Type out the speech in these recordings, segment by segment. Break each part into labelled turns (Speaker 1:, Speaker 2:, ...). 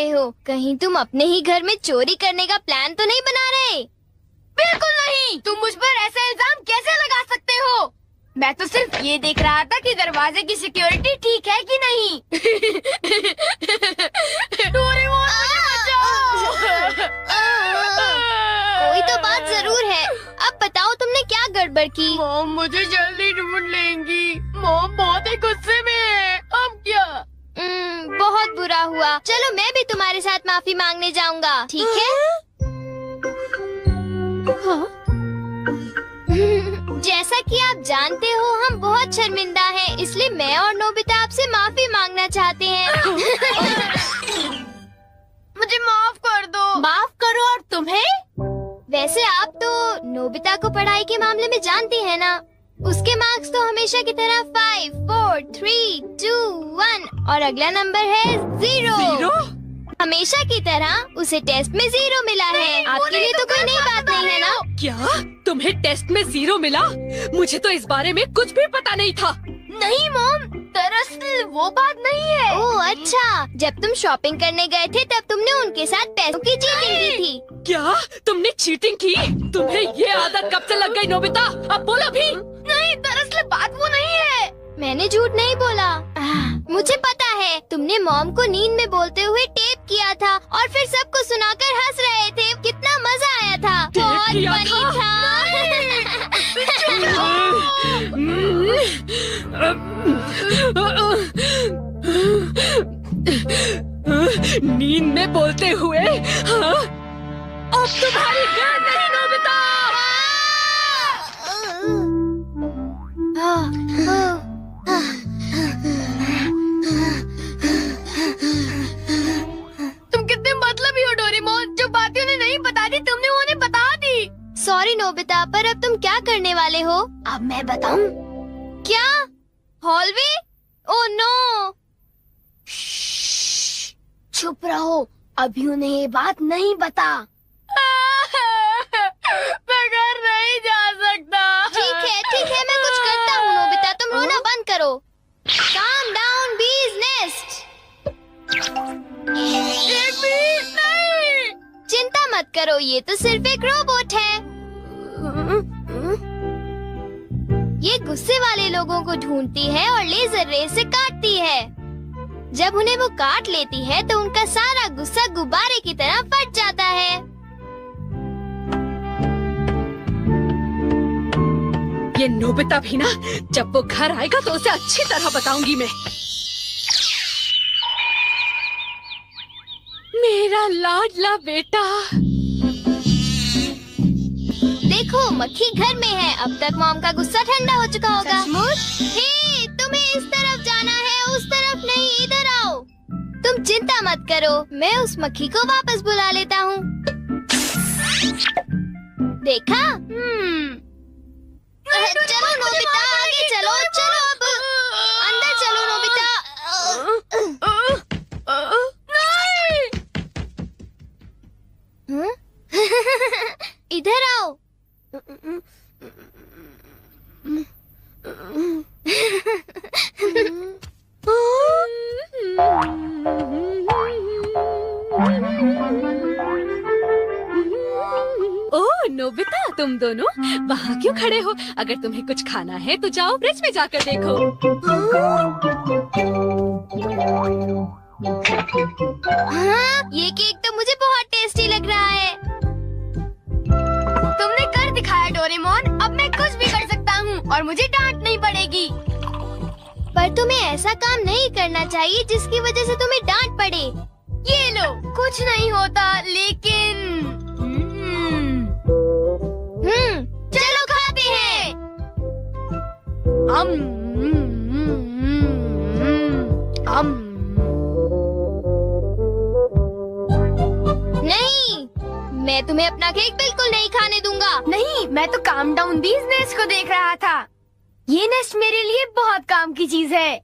Speaker 1: रहे हो? कहीं तुम अपने ही घर में चोरी करने का प्लान तो नहीं बना रहे?
Speaker 2: बिल्कुल नहीं। तुम मुझ पर ऐसा इल्जाम कैसे लगा सकते हो? मैं तो सिर्फ ये देख रहा था कि दरवाजे की सिक्योरिटी ठीक है कि नहीं। डोरेमोन, मुझे बचाओ।
Speaker 1: कोई तो बात जरूर है। अब बताओ तुमने क्या गड़बड़ की?
Speaker 2: मॉम मुझे जल्दी ढूंढ लेंगी। मॉम बहुत ही गुस्से में है। अब क्या?
Speaker 1: बहुत बुरा हुआ। चलो मैं भी तुम्हारे साथ माफी मांगने जाऊंगा, ठीक है? जैसा कि आप जानते हो हम बहुत शर्मिंदा हैं, इसलिए मैं और नोबिता आपसे माफी मांगना चाहते हैं।
Speaker 2: मुझे माफ कर दो। माफ करो। और तुम्हें?
Speaker 1: वैसे आप तो नोबिता को पढ़ाई के मामले में जानती हैं ना? उसके मार्क्स तो हमेशा की तरह 5, 4, 3, 2, 1 और अगला नंबर है 0। हमेशा की तरह उसे टेस्ट में 0 मिला है। आपके लिए तो कोई नई बात नहीं है ना?
Speaker 3: क्या तुम्हें टेस्ट में 0 मिला? मुझे तो इस बारे में कुछ भी पता नहीं था।
Speaker 2: नहीं मॉम, दरअसल वो बात नहीं है।
Speaker 1: ओह अच्छा, जब तुम शॉपिंग करने गए थे तब तुमने उनके साथ पैसों की चीटिंग की थी।
Speaker 3: क्या तुमने चीटिंग की? तुम्हें ये आदत कब से लग गई नोबिता? अब बोलो भी।
Speaker 2: नहीं, दरअसल बात वो नहीं है।
Speaker 1: मैंने झूठ नहीं बोला। मुझे पता है, तुमने मॉम को नींद में बोलते हुए टेप किया था और फिर सबको सुनाकर हंस रहे थे। कितना मजा आया था। बहुत
Speaker 3: किया
Speaker 1: फनी था।
Speaker 3: नींद में बोलते हुए? हाँ? अब तुम्हारी गैर नहीं नोबिता।
Speaker 2: तुम कितने मतलबी हो डोरेमोन। जो बातें उन्हें नहीं बता दी तुमने उन्हें बता दी।
Speaker 1: सॉरी नोबिता, पर अब तुम क्या करने वाले हो?
Speaker 2: अब मैं बताऊं?
Speaker 1: क्या? हॉलवे? Oh no.
Speaker 2: चुप रहो, अभी उन्हें ये बात नहीं बता। मैं घर नहीं जा सकता।
Speaker 1: ठीक है, मैं कुछ करता हूँ नोबिता, तुम रोना बंद करो। Calm down, bee's nest।
Speaker 2: नहीं।
Speaker 1: चिंता मत करो, ये तो सिर्फ एक रोबोट है। ये गुस्से वाले लोगों को ढूंढती है और लेजर रे से काटती है। जब उन्हें वो काट लेती है तो उनका सारा गुस्सा गुब्बारे की तरह फट जाता है।
Speaker 3: ये नोबिता भी ना, जब वो घर आएगा तो उसे अच्छी तरह बताऊंगी मैं। मेरा लाडला बेटा।
Speaker 1: देखो मक्खी घर में है। अब तक मॉम का गुस्सा ठंडा हो चुका होगा। हे, तुम्हें इस तरफ जाना है, उस तरफ नहीं, इधर आओ। तुम चिंता मत करो, मैं उस मक्खी को वापस बुला लेता हूँ। देखा? चलो नोबिता, आगे चलो। अब अंदर चलो नोबिता। इधर आओ।
Speaker 3: ओह नोबिता, तुम दोनों वहाँ क्यों खड़े हो? अगर तुम्हें कुछ खाना है तो जाओ फ्रिज में जाकर देखो।
Speaker 1: हाँ, ये केक तो मुझे बहुत टेस्टी लग रहा है।
Speaker 2: तुमने कर दिखाया डोरेमोन। अब मैं कुछ भी कर सकता हूँ और मुझे डांट नहीं पड़ेगी।
Speaker 1: पर तुम्हें ऐसा काम नहीं करना चाहिए जिसकी वजह से तुम्हें डांट पड़े।
Speaker 2: ये लो, कुछ नहीं होता, लेकिन
Speaker 1: चलो खाते हैं। नहीं, मैं तुम्हें अपना केक बिल्कुल नहीं खाने दूंगा।
Speaker 2: नहीं, मैं तो काम डाउन बीज नेस्ट को देख रहा था। ये नेस्ट मेरे लिए बहुत काम की चीज है।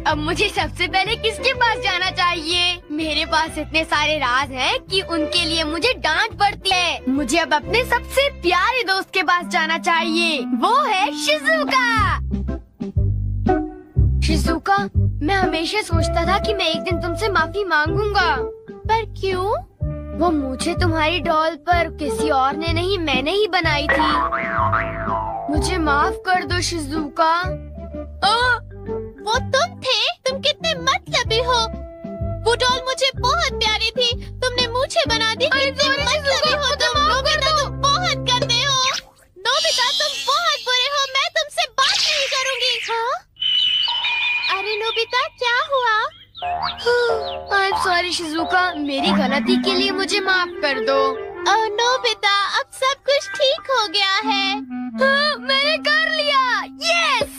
Speaker 2: अब मुझे सबसे पहले किसके पास जाना चाहिए? मेरे पास इतने सारे राज हैं कि उनके लिए मुझे डांट पड़ती है। मुझे अब अपने सबसे प्यारे दोस्त के पास जाना चाहिए। वो है शिजुका। शिजुका हमेशा सोचता था कि मैं एक दिन तुमसे माफी मांगूंगा।
Speaker 1: पर क्यों?
Speaker 2: वो मुझे तुम्हारी डॉल पर किसी और ने नहीं, मैंने ही बनाई थी। मुझे माफ कर दो शिजुका।
Speaker 1: वो तुम थे? तुम कितने मतलबी हो। वो डॉल मुझे बहुत प्यारी थी, तुमने मुझे बना दी। कितने मतलबी हो तुम। नोबिता तुम बहुत गंदे हो। नोबिता तुम बहुत बुरे हो, मैं तुमसे बात नहीं करूँगी। हाँ? अरे नोबिता क्या हुआ?
Speaker 2: आई एम सॉरी शिजुका, मेरी गलती के लिए मुझे माफ कर दो।
Speaker 1: नोबिता अब सब कुछ ठीक हो गया है।
Speaker 2: हाँ, मैंने कर लिया। Yes.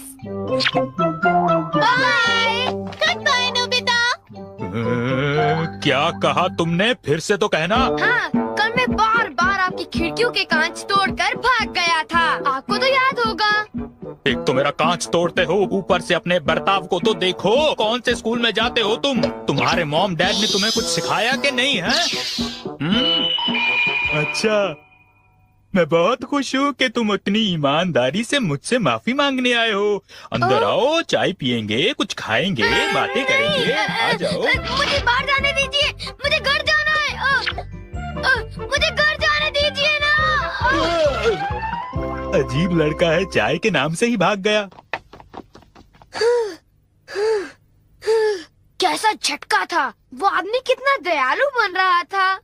Speaker 2: Bye.
Speaker 1: Good bye Nobita.
Speaker 4: क्या कहा तुमने? फिर से तो कहना।
Speaker 2: हाँ, कल मैं बार बार आपकी खिड़कियों के कांच तोड़कर भाग गया था, आपको तो याद होगा।
Speaker 4: एक तो मेरा कांच तोड़ते हो, ऊपर से अपने बर्ताव को तो देखो। कौन से स्कूल में जाते हो तुम? तुम्हारे मॉम डैड ने तुम्हें कुछ सिखाया कि नहीं है? अच्छा, मैं बहुत खुश हूँ कि तुम उतनी ईमानदारी से मुझझसे माफी मांगने आए हो। अंदर आओ, चाय पियेंगे, कुछ खाएंगे, बातें करेंगे। आ जाओ।
Speaker 2: मुझे बाहर जाने दीजिए, मुझे घर जाना है। मुझे घर जाने दीजिए ना।
Speaker 4: अजीब लड़का है, चाय के नाम से ही भाग गया।
Speaker 2: कैसा झटका था। वो आदमी कितना दयालु बन रहा था।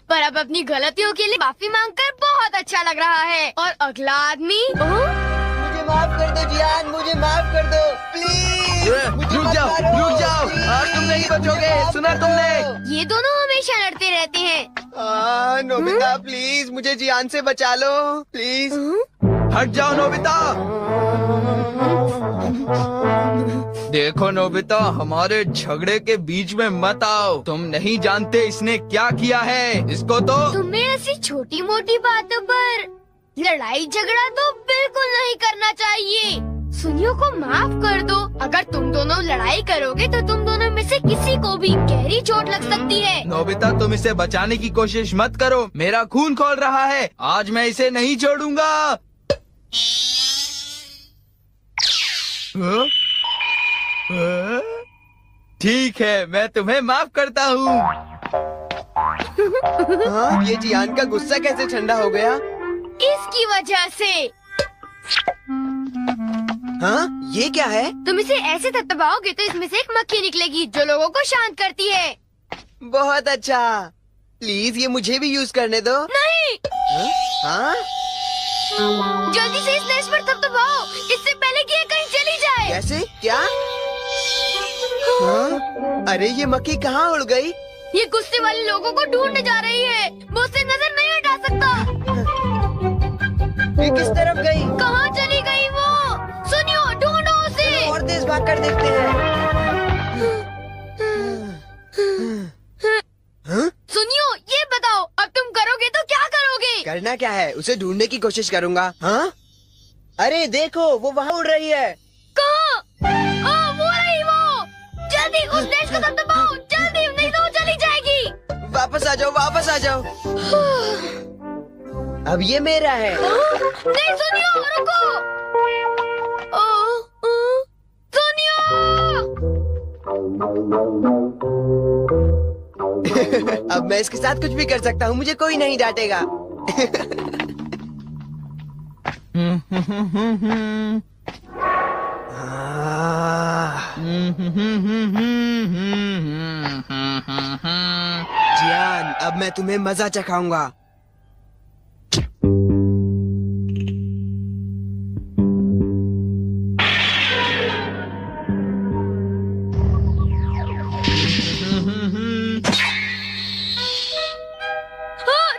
Speaker 2: पर अब अपनी गलतियों के लिए माफी मांगकर बहुत अच्छा लग रहा है। और अगला आदमी
Speaker 5: मुझे माफ कर दो जियान, मुझे माफ कर दो प्लीज।
Speaker 6: रुक जाओ, आज तुम नहीं बचोगे, सुना तुमने?
Speaker 2: ये दोनों हमेशा लड़ते रहते हैं।
Speaker 5: नोबिता प्लीज मुझे जियान से बचा लो प्लीज।
Speaker 6: हट जाओ नोबिता। देखो नोबिता, हमारे झगड़े के बीच में मत आओ। तुम नहीं जानते इसने क्या किया है। इसको तो
Speaker 2: तुम्हें ऐसी छोटी मोटी बातों पर लड़ाई झगड़ा तो बिल्कुल नहीं करना चाहिए। सुनियो को माफ कर दो। अगर तुम दोनों लड़ाई करोगे तो तुम दोनों में से किसी को भी गहरी चोट लग सकती है।
Speaker 6: नोबिता, तुम इसे बचाने की कोशिश मत करो। मेरा खून खौल रहा है, आज मैं इसे नहीं छोड़ूंगा। ठीक है, मैं तुम्हें माफ करता हूँ।
Speaker 5: ये जियान का गुस्सा कैसे ठंडा हो गया?
Speaker 2: इसकी वजह से।
Speaker 5: हाँ, ये क्या है?
Speaker 2: तुम इसे ऐसे थपथपाओगे तो इसमें से एक मक्खी निकलेगी जो लोगों को शांत करती है।
Speaker 5: बहुत अच्छा, प्लीज ये मुझे भी यूज करने दो।
Speaker 2: नहीं।
Speaker 5: हाँ?
Speaker 2: जल्दी से इस नेश पर थपथपाओ, इससे पहले कि ये कहीं चली जाए।
Speaker 5: कैसे? क्या? हाँ? अरे ये मक्खी कहाँ उड़ गई?
Speaker 2: ये गुस्से वाले लोगों को ढूंढने जा रही है। वो उससे नजर नहीं हटा सकता।
Speaker 5: ये किस तरफ गई?
Speaker 2: कहाँ चली गई वो? सुनियो, ढूंढो उसे।
Speaker 5: और तेज भाग कर देखते हैं। हाँ?
Speaker 2: सुनियो, ये बताओ अब तुम करोगे तो क्या करोगे?
Speaker 5: करना क्या है? उसे ढूंढने की कोशिश करूंगा। हाँ? अरे देखो, वो वहाँ उड़ रही है।
Speaker 2: कहाँ? वो रही वो। जल्दी उस नेश को दबाओ, जल्दी, नहीं तो वो चली जाएगी।
Speaker 5: वापस आ जाओ, वापस आ जाओ। अब ये मेरा है।
Speaker 2: नहीं सुनियो, रुको। सुनियो।
Speaker 5: अब मैं इसके साथ कुछ भी कर सकता हूँ, मुझे कोई नहीं डांटेगा। जियान, अब मैं तुम्हें मजा चखाऊंगा।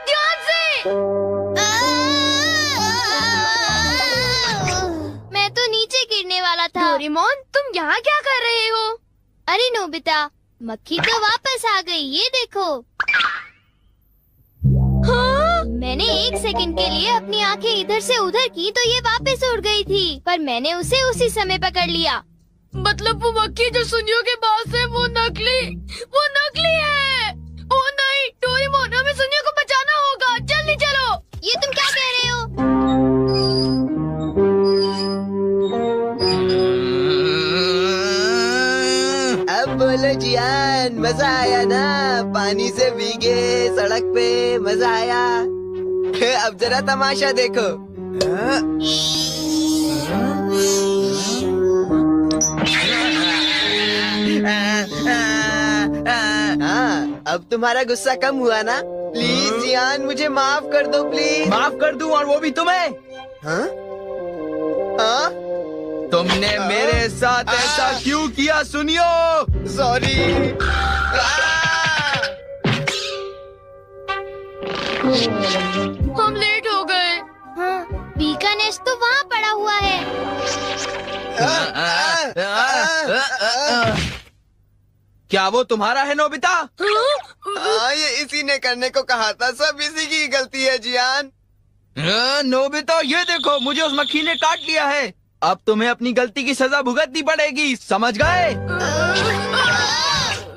Speaker 2: ध्यान से।
Speaker 1: मैं तो नीचे गिरने वाला था।
Speaker 2: डोरेमोन, तुम यहाँ क्या कर रहे हो?
Speaker 1: अरे नोबिता, मक्खी तो वापस आ गई, ये देखो।
Speaker 2: हाँ?
Speaker 1: मैंने 1 सेकंड के लिए अपनी आंखें इधर से उधर की तो ये वापस उड़ गई थी, पर मैंने उसे उसी समय पकड़ लिया।
Speaker 2: मतलब वो मक्खी जो सुनियो के पास है वो नकली है। ओ नहीं, डोरेमोन, हमें सुनियो को बचाना होगा, जल्दी चलो।
Speaker 1: ये तुम क्या कह रहे हो?
Speaker 5: जियान, मजा आया ना? पानी से भीगे सड़क पे, मजा आया। अब जरा तमाशा देखो। हाँ, अब तुम्हारा गुस्सा कम हुआ ना? प्लीज जियान, मुझे माफ कर दो प्लीज।
Speaker 6: माफ कर दूं, और वो भी तुम्हें?
Speaker 5: हाँ? हाँ?
Speaker 6: तुमने मेरे साथ ऐसा क्यों किया? सुनियो।
Speaker 5: सॉरी।
Speaker 2: हम लेट हो गए।
Speaker 1: हाँ, बी का नेस्ट तो वहाँ पड़ा हुआ है।
Speaker 6: क्या वो तुम्हारा है नोबिता?
Speaker 5: ये इसी ने करने को कहा था, सब इसी की गलती है जियान।
Speaker 6: नोबिता, ये देखो, मुझे उस मक्खी ने काट लिया है। अब तुम्हें अपनी गलती की सजा भुगतनी पड़ेगी, समझ गए?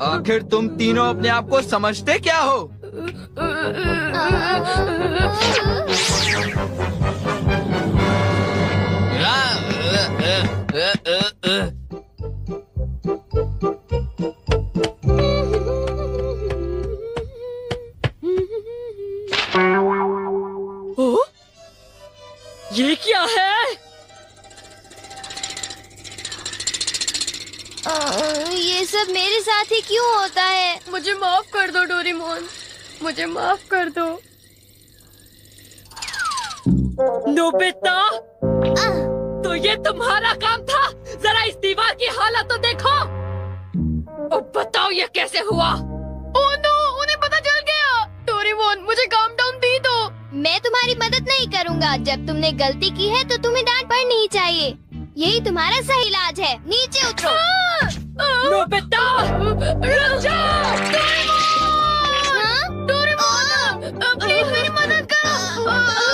Speaker 6: आखिर तुम तीनों अपने आप को समझते क्या हो?
Speaker 3: ओ? ये क्या है?
Speaker 1: ये सब मेरे साथ ही क्यों होता है?
Speaker 2: मुझे माफ कर दो डोरेमोन, मुझे माफ कर दो।
Speaker 3: नोबिता, तो ये तुम्हारा काम था? जरा इस दीवार की हालत तो देखो। अब बताओ ये कैसे हुआ?
Speaker 2: ओह नो, उन्हें पता चल गया। डोरेमोन, मुझे काम डाउन दी दो।
Speaker 1: मैं तुम्हारी मदद नहीं करूँगा। जब तुमने गलती की है तो तुम्हें डांट पड़नी ही चाहिए। यही तुम्हारा सही इलाज है। नीचे उतरो।
Speaker 3: नोबिता, रुक जाओ।
Speaker 1: हाँ?
Speaker 2: डोरेमोन, प्लीज मेरी मदद करो।